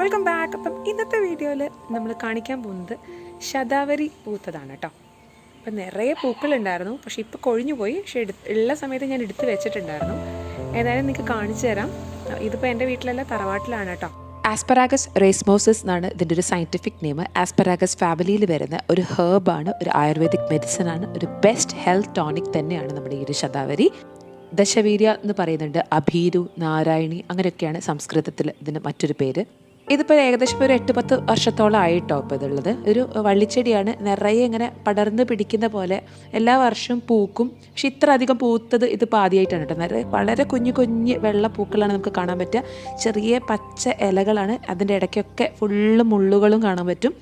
Welcome back. അപ്പം ഇന്നത്തെ വീഡിയോയിൽ നമ്മൾ കാണിക്കാൻ പോകുന്നത് ശതാവരി പൂത്തതാണ് കേട്ടോ. അപ്പം നിറയെ പൂക്കളുണ്ടായിരുന്നു, പക്ഷേ ഇപ്പോൾ കൊഴിഞ്ഞു പോയി. പക്ഷേ ഉള്ള സമയത്ത് ഞാൻ എടുത്ത് വെച്ചിട്ടുണ്ടായിരുന്നു. ഏതായാലും നിങ്ങൾക്ക് കാണിച്ചു തരാം. ഇതിപ്പോൾ എൻ്റെ വീട്ടിലല്ല, തറവാട്ടിലാണ് കേട്ടോ. ആസ്പെറാഗസ് റേസ്മോസിസ് എന്നാണ് ഇതിൻ്റെ ഒരു സയൻറ്റിഫിക് നെയിം. ആസ്പെറാഗസ് ഫാമിലിയിൽ വരുന്ന ഒരു ഹെർബാണ്, ഒരു ആയുർവേദിക് മെഡിസിൻ ആണ്, ഒരു ബെസ്റ്റ് ഹെൽത്ത് ടോണിക് തന്നെയാണ് നമ്മുടെ ഈ ഒരു ശതാവരി. ദശവീര്യ എന്ന് പറയുന്നുണ്ട്, അഭീരു, നാരായണി, അങ്ങനെയൊക്കെയാണ് സംസ്കൃതത്തിൽ ഇതിന് മറ്റൊരു പേര്. ഇതിപ്പോൾ ഏകദേശം ഒരു 8-10 വർഷത്തോളം ആയിട്ടോ ഇപ്പോൾ ഇതുള്ളത്. ഒരു വള്ളിച്ചെടിയാണ്, നിറയെ ഇങ്ങനെ പടർന്ന് പിടിക്കുന്ന പോലെ എല്ലാ വർഷവും പൂക്കും. പക്ഷെ ഇത്ര അധികം പൂത്തത് ഇതിപ്പോൾ ആദ്യമായിട്ടാണ് കേട്ടോ. നിറയെ വളരെ കുഞ്ഞു കുഞ്ഞ് വെള്ള പൂക്കളാണ് നമുക്ക് കാണാൻ പറ്റുക. ചെറിയ പച്ച ഇലകളാണ്, അതിൻ്റെ ഇടയ്ക്കൊക്കെ ഫുള്ള് മുള്ളുകളും കാണാൻ പറ്റും.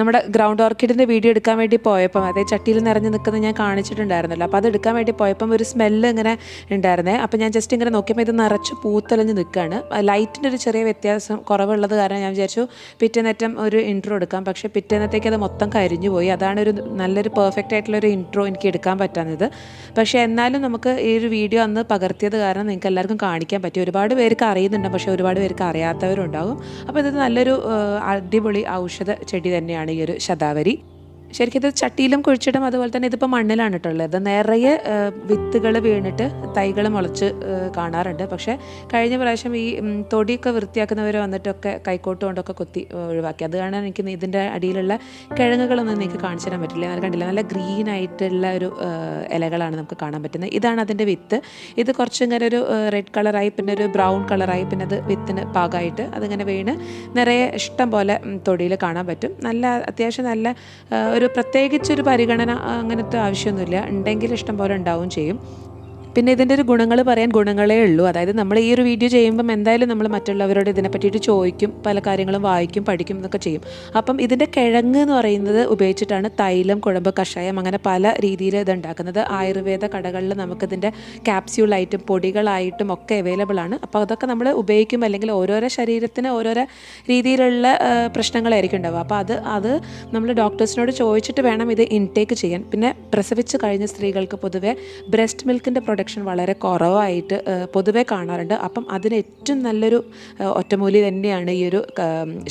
നമ്മുടെ ഗ്രൗണ്ട് ഓർക്കിഡിൻ്റെ വീഡിയോ എടുക്കാൻ വേണ്ടി പോയപ്പം, അതായത് ചട്ടിയിൽ നിറഞ്ഞ് നിൽക്കുന്നത് ഞാൻ കാണിച്ചിട്ടുണ്ടായിരുന്നല്ലോ. അപ്പോൾ അത് എടുക്കാൻ വേണ്ടി പോയപ്പം ഒരു സ്മെല്ല് ഇങ്ങനെ ഉണ്ടായിരുന്നേ. അപ്പോൾ ഞാൻ ജസ്റ്റ് ഇങ്ങനെ നോക്കിയപ്പോൾ ഇത് നിറച്ച് പൂത്തലഞ്ഞ് നിൽക്കുകയാണ്. ലൈറ്റിൻ്റെ ഒരു ചെറിയ വ്യത്യാസം കുറവുള്ളത് കാരണം ഞാൻ വിചാരിച്ചു പിറ്റേന്നേറ്റം ഒരു ഇൻട്രോ എടുക്കാം. പക്ഷേ പിറ്റേന്നത്തേക്ക് അത് മൊത്തം കരിഞ്ഞു പോയി. അതാണ് ഒരു നല്ലൊരു പെർഫെക്റ്റ് ആയിട്ടുള്ളൊരു ഇൻട്രോ എനിക്ക് എടുക്കാൻ പറ്റാഞ്ഞത്. പക്ഷേ എന്നാലും നമുക്ക് ഈ ഒരു വീഡിയോ അന്ന് പകർത്തിയത് കാരണം നിങ്ങൾക്ക് എല്ലാവർക്കും കാണിക്കാൻ പറ്റി. ഒരുപാട് പേർക്ക് അറിയുന്നുണ്ട്, പക്ഷേ ഒരുപാട് പേർക്ക് അറിയാത്തവരുണ്ടാകും. അപ്പോൾ ഇത് നല്ലൊരു അടിപൊളി ഔഷധ ചെടി തന്നെയാണ് ഈ ഒരു ശതാവരി. ശരിക്കും ഇത് ചട്ടിയിലും കുഴിച്ചിടും, അതുപോലെ തന്നെ ഇതിപ്പോൾ മണ്ണിലാണ് ഇട്ടുള്ളത്. നിറയെ വിത്തുകൾ വീണിട്ട് തൈകൾ മുളച്ച് കാണാറുണ്ട്. പക്ഷേ കഴിഞ്ഞ പ്രാവശ്യം ഈ തൊടിയൊക്കെ വൃത്തിയാക്കുന്നവർ വന്നിട്ടൊക്കെ കൈക്കോട്ട് കൊണ്ടൊക്കെ കൊത്തി ഒഴിവാക്കി. അത് കാണാൻ എനിക്ക് ഇതിൻ്റെ അടിയിലുള്ള കിഴങ്ങുകളൊന്നും എനിക്ക് കാണിച്ചു തരാൻ പറ്റില്ല. അത് കണ്ടില്ല, നല്ല ഗ്രീൻ ആയിട്ടുള്ള ഒരു ഇലകളാണ് നമുക്ക് കാണാൻ പറ്റുന്നത്. ഇതാണ് അതിൻ്റെ വിത്ത്. ഇത് കുറച്ചിങ്ങനെ ഒരു റെഡ് കളറായി, പിന്നെ ഒരു ബ്രൗൺ കളറായി, പിന്നെ അത് വിത്തിന് പാകമായിട്ട് അതിങ്ങനെ വീണ് നിറയെ ഇഷ്ടം പോലെ തൊടിയിൽ കാണാൻ പറ്റും. നല്ല അത്യാവശ്യം നല്ല ഒരു പ്രത്യേകിച്ചൊരു പരിഗണന അങ്ങനത്തെ ആവശ്യമൊന്നുമില്ല, ഉണ്ടെങ്കിൽ ഇഷ്ടം പോലെ ഉണ്ടാവുകയും ചെയ്യും. പിന്നെ ഇതിൻ്റെ ഒരു ഗുണങ്ങൾ പറയാൻ ഗുണങ്ങളേ ഉള്ളൂ. അതായത് നമ്മൾ ഈ ഒരു വീഡിയോ ചെയ്യുമ്പം എന്തായാലും നമ്മൾ മറ്റുള്ളവരോട് ഇതിനെ പറ്റിയിട്ട് ചോദിക്കും, പല കാര്യങ്ങളും വായിക്കും, പഠിക്കും എന്നൊക്കെ ചെയ്യും. അപ്പം ഇതിൻ്റെ കിഴങ്ങ് എന്ന് പറയുന്നത് ഉപയോഗിച്ചിട്ടാണ് തൈലം, കുഴമ്പ്, കഷായം, അങ്ങനെ പല രീതിയിൽ ഇത് ഉണ്ടാക്കുന്നത്. ആയുർവേദ കടകളിൽ നമുക്കിതിൻ്റെ ക്യാപ്സ്യൂളായിട്ടും പൊടികളായിട്ടും ഒക്കെ അവൈലബിൾ ആണ്. അപ്പോൾ അതൊക്കെ നമ്മൾ ഉപയോഗിക്കുമ്പോൾ, അല്ലെങ്കിൽ ഓരോരോ ശരീരത്തിന് ഓരോരോ രീതിയിലുള്ള പ്രശ്നങ്ങളായിരിക്കും ഉണ്ടാവുക. അപ്പോൾ അത് നമ്മൾ ഡോക്ടേഴ്സിനോട് ചോദിച്ചിട്ട് വേണം ഇത് ഇൻടേക്ക് ചെയ്യാൻ. പിന്നെ പ്രസവിച്ച് കഴിഞ്ഞ സ്ത്രീകൾക്ക് പൊതുവെ ബ്രസ്റ്റ് മിൽക്കിൻ്റെ പ്രൊഡക്ഷൻ വളരെ കുറവായിട്ട് പൊതുവെ കാണാറുണ്ട്. അപ്പം അതിന് ഏറ്റവും നല്ലൊരു ഒറ്റമൂലി തന്നെയാണ് ഈ ഒരു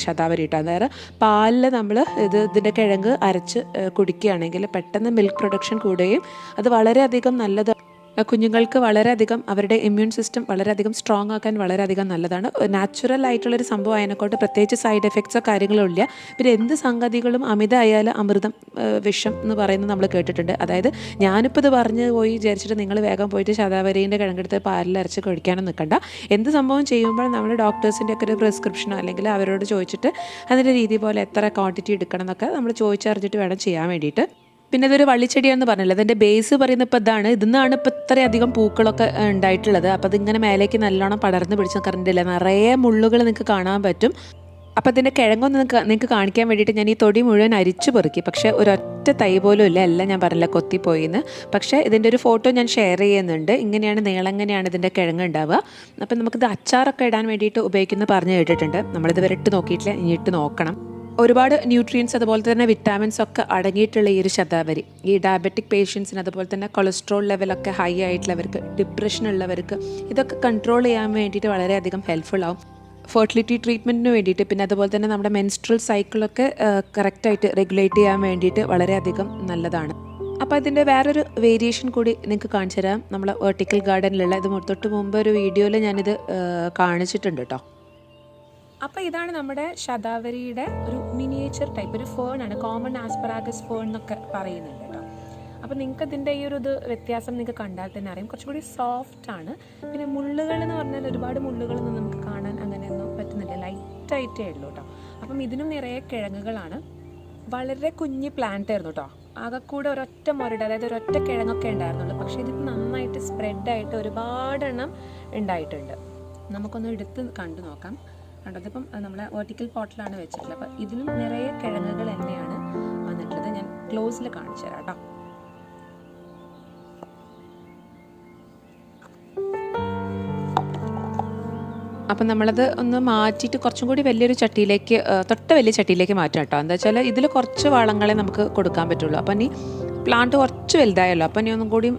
ശതാവരി ഇട്ട. അതായത് പാലിൽ നമ്മൾ ഇതിൻ്റെ കിഴങ്ങ് അരച്ച് കുടിക്കുകയാണെങ്കിൽ പെട്ടെന്ന് മിൽക്ക് പ്രൊഡക്ഷൻ കൂടുകയും അത് വളരെയധികം നല്ലത്, കുഞ്ഞുങ്ങൾക്ക് വളരെയധികം അവരുടെ ഇമ്മ്യൂൺ സിസ്റ്റം വളരെയധികം സ്ട്രോങ് ആക്കാൻ വളരെയധികം നല്ലതാണ്. നാച്ചുറൽ ആയിട്ടുള്ളൊരു സംഭവം അതിനെക്കൊണ്ട് പ്രത്യേകിച്ച് സൈഡ് എഫക്ട്സോ കാര്യങ്ങളോ ഇല്ല. പിന്നെ എന്ത് സംഗതികളും അമിതമായാലും അമൃതം വിഷം എന്ന് പറയുന്നത് നമ്മൾ കേട്ടിട്ടുണ്ട്. അതായത് ഞാനിപ്പോൾ ഇത് പറഞ്ഞ് പോയി വിചാരിച്ചിട്ട് നിങ്ങൾ വേഗം പോയിട്ട് ശതാവരീൻ്റെ കിഴങ്ങെടുത്ത് പാലിലരച്ച് കഴിക്കാനും നിൽക്കണ്ട. എന്ത് സംഭവം ചെയ്യുമ്പോൾ നമ്മൾ ഡോക്ടേഴ്സിൻ്റെ ഒക്കെ ഒരു പ്രിസ്ക്രിപ്ഷനോ അല്ലെങ്കിൽ അവരോട് ചോദിച്ചിട്ട് അതിൻ്റെ രീതി പോലെ എത്ര ക്വാണ്ടിറ്റി എടുക്കണം എന്നൊക്കെ നമ്മൾ ചോദിച്ചറിഞ്ഞിട്ട് വേണം ചെയ്യാൻ വേണ്ടിയിട്ട്. പിന്നെ ഇതൊരു വള്ളിച്ചെടിയാണെന്ന് പറഞ്ഞല്ലോ, അതിൻ്റെ ബേസ് പറയുന്നത് ഇപ്പോൾ ഇതാണ്. ഇതിന്നാണ് ഇപ്പോൾ ഇത്രയധികം പൂക്കളൊക്കെ ഉണ്ടായിട്ടുള്ളത്. അപ്പോൾ അതിങ്ങനെ മേലേക്ക് നല്ലോണം പടർന്ന് പിടിച്ച് കറണ്ടില്ല, നിറയെ മുള്ളുകൾ നിങ്ങൾക്ക് കാണാൻ പറ്റും. അപ്പോൾ ഇതിൻ്റെ കിഴങ്ങൊന്ന് നിങ്ങൾക്ക് കാണിക്കാൻ വേണ്ടിയിട്ട് ഞാൻ ഈ തൊടി മുഴുവൻ അരിച്ചു പെറുക്കി. പക്ഷേ ഒരൊറ്റ തൈ പോലും ഇല്ല, എല്ലാം ഞാൻ പറഞ്ഞില്ല കൊത്തിപ്പോയിന്ന്. പക്ഷേ ഇതിൻ്റെ ഒരു ഫോട്ടോ ഞാൻ ഷെയർ ചെയ്യുന്നുണ്ട്. ഇങ്ങനെയാണ് നീളങ്ങനെയാണ് ഇതിൻ്റെ കിഴങ്ങ് ഉണ്ടാവുക. അപ്പം നമുക്കിത് അച്ചാറൊക്കെ ഇടാൻ വേണ്ടിയിട്ട് ഉപയോഗിക്കുന്നത് പറഞ്ഞ് കേട്ടിട്ടുണ്ട്. നമ്മളിതുവരെ ഇട്ട് നോക്കിയിട്ടില്ല, ഇനി ഇട്ട് നോക്കണം. ഒരുപാട് ന്യൂട്രിയൻസ് അതുപോലെ തന്നെ വിറ്റാമിൻസ് ഒക്കെ അടങ്ങിയിട്ടുള്ള ഈ ഒരു ശതാവരി ഈ ഡയബറ്റിക് പേഷ്യൻസിന്, അതുപോലെ തന്നെ കൊളസ്ട്രോൾ ലെവലൊക്കെ ഹൈ ആയിട്ടുള്ളവർക്ക്, ഡിപ്രഷൻ ഉള്ളവർക്ക് ഇതൊക്കെ കൺട്രോൾ ചെയ്യാൻ വേണ്ടിയിട്ട് വളരെയധികം ഹെൽപ്ഫുൾ ആവും. ഫെർട്ടിലിറ്റി ട്രീറ്റ്മെൻറ്റിന് വേണ്ടിയിട്ട്, പിന്നെ അതുപോലെ തന്നെ നമ്മുടെ മെൻസ്ട്രൽ സൈക്കിളൊക്കെ കറക്റ്റായിട്ട് റെഗുലേറ്റ് ചെയ്യാൻ വേണ്ടിയിട്ട് വളരെയധികം നല്ലതാണ്. അപ്പോൾ ഇതിൻ്റെ വേറൊരു വേരിയേഷൻ കൂടി നിങ്ങൾക്ക് കാണിച്ചു തരാം. നമ്മളെ വെർട്ടിക്കൽ ഗാർഡനിലുള്ള ഇത് തൊട്ട് മുമ്പ് ഒരു വീഡിയോയിൽ ഞാനിത് കാണിച്ചിട്ടുണ്ട് കേട്ടോ. അപ്പോൾ ഇതാണ് നമ്മുടെ ശതാവരിയുടെ ഒരു മിനിയേച്ചർ ടൈപ്പ് ഒരു ഫേണാണ്. കോമൺ ആസ്പെറാഗസ് ഫേൺ എന്നൊക്കെ പറയുന്നുണ്ട് കേട്ടോ. അപ്പോൾ നിങ്ങൾക്ക് ഇതിൻ്റെ ഈ ഒരു വ്യത്യാസം നിങ്ങൾക്ക് കണ്ടാൽ തന്നെ അറിയാം, കുറച്ചുകൂടി സോഫ്റ്റ് ആണ്. പിന്നെ മുള്ളുകൾ എന്ന് പറഞ്ഞാൽ ഒരുപാട് മുള്ളുകളൊന്നും നമുക്ക് കാണാൻ അങ്ങനെയൊന്നും പറ്റുന്നില്ല, ലൈറ്റായിട്ടേ ഉള്ളൂ കേട്ടോ. അപ്പം ഇതിനും നിറയെ കിഴങ്ങുകളാണ്. വളരെ കുഞ്ഞ് പ്ലാന്റ് ആയിരുന്നു കേട്ടോ. ആകെ കൂടെ ഒരൊറ്റ മുരട്, അതായത് ഒരൊറ്റ കിഴങ്ങൊക്കെ ഉണ്ടായിരുന്നുള്ളൂ. പക്ഷേ ഇത് നന്നായിട്ട് സ്പ്രെഡായിട്ട് ഒരുപാടെണ്ണം ഉണ്ടായിട്ടുണ്ട്. നമുക്കൊന്ന് എടുത്ത് കണ്ടു നോക്കാം. കണ്ടതിപ്പം നമ്മളെ വെർട്ടിക്കൽ പോട്ടിലാണ് വെച്ചിട്ടുള്ളത്. അപ്പോൾ ഇതിലും നിറയെ കിഴങ്ങുകൾ തന്നെയാണ് വന്നിട്ടുള്ളത്. ഞാൻ ക്ലോസിൽ കാണിച്ചു തരാം കേട്ടോ. അപ്പം നമ്മളത് ഒന്ന് മാറ്റിയിട്ട് കുറച്ചും കൂടി വലിയൊരു ചട്ടിയിലേക്ക് തൊട്ട് വലിയ ചട്ടിയിലേക്ക് മാറ്റാം കേട്ടോ. എന്താ വെച്ചാൽ ഇതിൽ കുറച്ച് വളങ്ങളെ നമുക്ക് കൊടുക്കാൻ പറ്റുള്ളൂ. അപ്പം ഇനി പ്ലാന്റ് കുറച്ച് വലുതായല്ലോ, അപ്പം ഇനി ഒന്നും കൂടിയും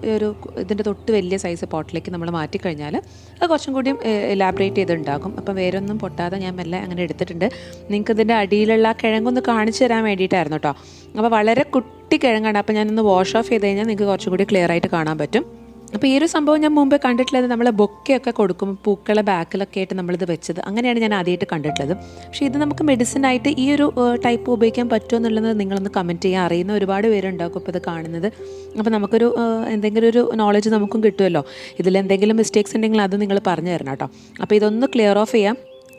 ഇതിൻ്റെ തൊട്ട് വലിയ സൈസ് പോട്ടിലേക്ക് നമ്മൾ മാറ്റിക്കഴിഞ്ഞാൽ അത് കുറച്ചും കൂടിയും എലാബറേറ്റ് ചെയ്തുണ്ടാകും. അപ്പം വേറൊന്നും പൊട്ടാതെ ഞാൻ മെല്ലെ അങ്ങനെ എടുത്തിട്ടുണ്ട്. നിങ്ങൾക്ക് ഇതിൻ്റെ അടിയിലുള്ള ആ കിഴങ്ങൊന്ന് കാണിച്ചു തരാൻ വേണ്ടിയിട്ടായിരുന്നു കേട്ടോ. അപ്പോൾ വളരെ കുട്ടി കിഴങ്ങാണ്. അപ്പോൾ ഞാനൊന്ന് വാഷ് ഓഫ് ചെയ്ത് കഴിഞ്ഞാൽ നിങ്ങൾക്ക് കുറച്ചും കൂടി ക്ലിയർ ആയിട്ട് കാണാൻ പറ്റും. അപ്പോൾ ഈ ഒരു സംഭവം ഞാൻ മുമ്പേ കണ്ടിട്ടുള്ളത് നമ്മൾ ബൊക്കെയൊക്കെ കൊടുക്കും, പൂക്കളെ ബാക്കിലൊക്കെ ആയിട്ട് നമ്മളിത് വെച്ചത്, അങ്ങനെയാണ് ഞാൻ ആദ്യമായിട്ട് കണ്ടിട്ടുള്ളത്. പക്ഷേ ഇത് നമുക്ക് മെഡിസിനായിട്ട് ഈ ഒരു ടൈപ്പ് ഉപയോഗിക്കാൻ പറ്റുമോ എന്നുള്ളത് നിങ്ങളൊന്ന് കമൻറ്റ് ചെയ്യാൻ. അറിയുന്ന ഒരുപാട് പേരുണ്ടാക്കും ഇപ്പോൾ ഇത് കാണുന്നത്. അപ്പോൾ നമുക്കൊരു എന്തെങ്കിലും ഒരു നോളജ് നമുക്കും കിട്ടുമല്ലോ. ഇതിലെന്തെങ്കിലും മിസ്റ്റേക്സ് ഉണ്ടെങ്കിൽ അത് നിങ്ങൾ പറഞ്ഞു തരണം കേട്ടോ. അപ്പോൾ ഇതൊന്ന് ക്ലിയർ ഓഫ് ചെയ്യാം.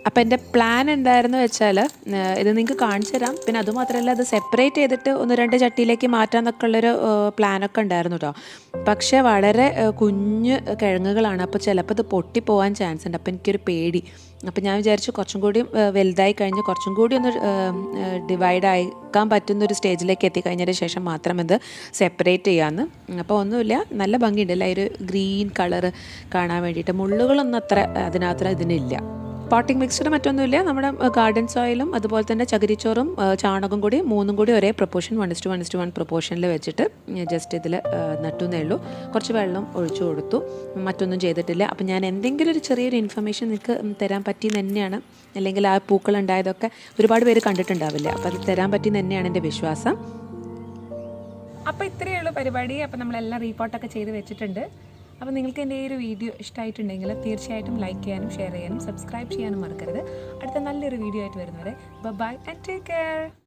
അപ്പോൾ എൻ്റെ പ്ലാൻ എന്തായിരുന്നു വെച്ചാൽ ഇത് നിങ്ങൾക്ക് കാണിച്ചു തരാം. പിന്നെ അതുമാത്രമല്ല അത് സെപ്പറേറ്റ് ചെയ്തിട്ട് 1-2 ചട്ടിയിലേക്ക് മാറ്റാമെന്നൊക്കെ ഉള്ളൊരു പ്ലാനൊക്കെ ഉണ്ടായിരുന്നു കേട്ടോ. പക്ഷേ വളരെ കുഞ്ഞ് കിഴങ്ങുകളാണ്. അപ്പോൾ ചിലപ്പോൾ ഇത് പൊട്ടിപ്പോകാൻ ചാൻസ് ഉണ്ട്. അപ്പോൾ എനിക്കൊരു പേടി. അപ്പോൾ ഞാൻ വിചാരിച്ചു കുറച്ചും കൂടി വലുതായി കഴിഞ്ഞ് കുറച്ചും കൂടി ഒന്ന് ഡിവൈഡ് ആക്കാൻ പറ്റുന്നൊരു സ്റ്റേജിലേക്ക് എത്തിക്കഴിഞ്ഞതിന് ശേഷം മാത്രം ഇത് സെപ്പറേറ്റ് ചെയ്യാമെന്ന്. അപ്പോൾ ഒന്നുമില്ല, നല്ല ഭംഗിയുണ്ടല്ലേ ഒരു ഗ്രീൻ കളറ് കാണാൻ വേണ്ടിയിട്ട്. മുള്ളുകളൊന്നും അത്ര അതിനകത്ത് ഇതിനില്ല. പോട്ടിംഗ് മിക്സ്ചർ മറ്റൊന്നുമില്ല, നമ്മുടെ ഗാർഡൻ സോയിലും അതുപോലെ തന്നെ ചകിരിച്ചോറും ചാണകം കൂടി 3 കൂടി ഒരേ പ്രൊപ്പോർഷൻ 1:1:1 പ്രൊപ്പോർഷനിൽ വെച്ചിട്ട് ജസ്റ്റ് ഇതിൽ നട്ടുന്നേ ഉള്ളൂ. കുറച്ച് വെള്ളം ഒഴിച്ചു കൊടുത്തു, മറ്റൊന്നും ചെയ്തിട്ടില്ല. അപ്പം ഞാൻ എന്തെങ്കിലും ഒരു ചെറിയൊരു ഇൻഫർമേഷൻ നിങ്ങൾക്ക് തരാൻ പറ്റിയെന്ന് തന്നെയാണ്, അല്ലെങ്കിൽ ആ പൂക്കൾ ഉണ്ടായതൊക്കെ ഒരുപാട് പേര് കണ്ടിട്ടുണ്ടാവില്ല. അപ്പോൾ അത് തരാൻ പറ്റിയെന്ന് തന്നെയാണ് എൻ്റെ വിശ്വാസം. അപ്പോൾ ഇത്രയേ ഉള്ളൂ പരിപാടി. അപ്പോൾ നമ്മളെല്ലാം റീപോർട്ടൊക്കെ ചെയ്ത് വെച്ചിട്ടുണ്ട്. അപ്പോൾ നിങ്ങൾക്ക് എൻ്റെ ഈ ഒരു വീഡിയോ ഇഷ്ടമായിട്ടുണ്ടെങ്കിൽ തീർച്ചയായിട്ടും ലൈക്ക് ചെയ്യാനും ഷെയർ ചെയ്യാനും സബ്സ്ക്രൈബ് ചെയ്യാനും മറക്കരുത്. അടുത്ത നല്ലൊരു വീഡിയോ ആയിട്ട് വരുന്നവരെ ബൈ ആൻഡ് ടേക്ക് കെയർ.